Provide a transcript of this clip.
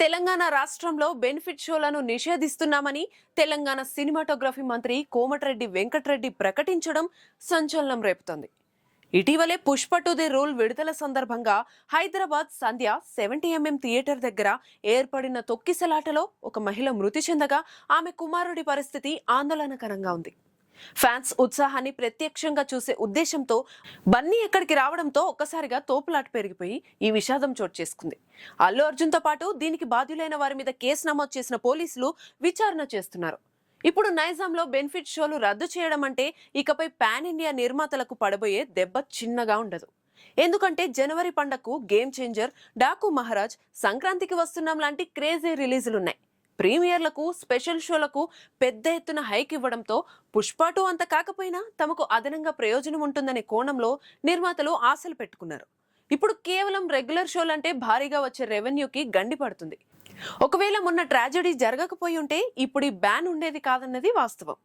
తెలంగాణ రాష్ట్రంలో benefit షోలను నిషేధిస్తున్నామని Telangana cinematography మంత్రి కోమటిరెడ్డి వెంకటరెడ్డి ప్రకటించడం సంచలనం రేపుతోంది. ఇటీవలే పుష్ప టు ది రూల్ విడుదల సందర్భంగా హైదరాబాద్ సంధ్య 70mm థియేటర్ దగ్గర ఏర్పడిన తొక్కిసలాటలో ఒక మహిళ మృతి చెందగా ఆమె కుమారుడి పరిస్థితి ఆందోళనకరంగా ఉంది. ఫ్యాన్స్ ఉత్సాహాన్ని ప్రత్యక్షంగా చూసే ఉద్దేశంతో బన్నీ ఎక్కడికి రావడంతో ఒక్కసారిగా తోపులాట పెరిగిపోయి ఈ విషాదం చోటు చేసుకుంది. అల్లు అర్జున్ తో పాటు దీనికి బాధ్యులైన వారి మీద కేసు నమోదు చేసిన పోలీసులు విచారణ చేస్తున్నారు. ఇప్పుడు నైజాంలో బెనిఫిట్ షోలు రద్దు చేయడం అంటే ఇకపై పాన్ ఇండియా నిర్మాతలకు పడబోయే దెబ్బ చిన్నగా ఉండదు. ఎందుకంటే జనవరి పండగకు గేమ్ చేంజర్, డాకు మహారాజ్, సంక్రాంతికి వస్తున్నాం లాంటి క్రేజీ రిలీజులున్నాయి. ప్రీమియర్లకు, స్పెషల్ షోలకు పెద్ద ఎత్తున హైక్ ఇవ్వడంతో పుష్ప 2 అంత కాకపోయినా తమకు అదనంగా ప్రయోజనం ఉంటుందనే కోణంలో నిర్మాతలు ఆశలు పెట్టుకున్నారు. ఇప్పుడు కేవలం రెగ్యులర్ షోలంటే భారీగా వచ్చే రెవెన్యూకి గండి పడుతుంది. ఒకవేళ మొన్న ట్రాజెడీ జరగకపోయి ఉంటే ఇప్పుడు ఈ బ్యాన్ ఉండేది కాదన్నది వాస్తవం.